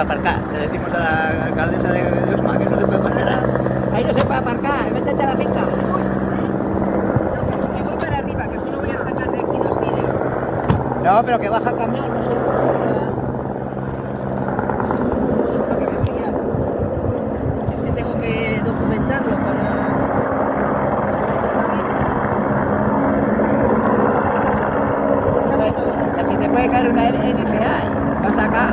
puede aparcar. Le decimos a la alcaldesa de Osma que no se puede aparcar. Ahí no se puede aparcar, métete a la finca. No, que voy para arriba, que solo voy a sacar de aquí 2 vídeos. No, pero que baja el camión, no sé. Lo que me voy a... Es que tengo que documentarlo para el ayuntamiento. Que si te puede caer una hélice ahí, vas acá.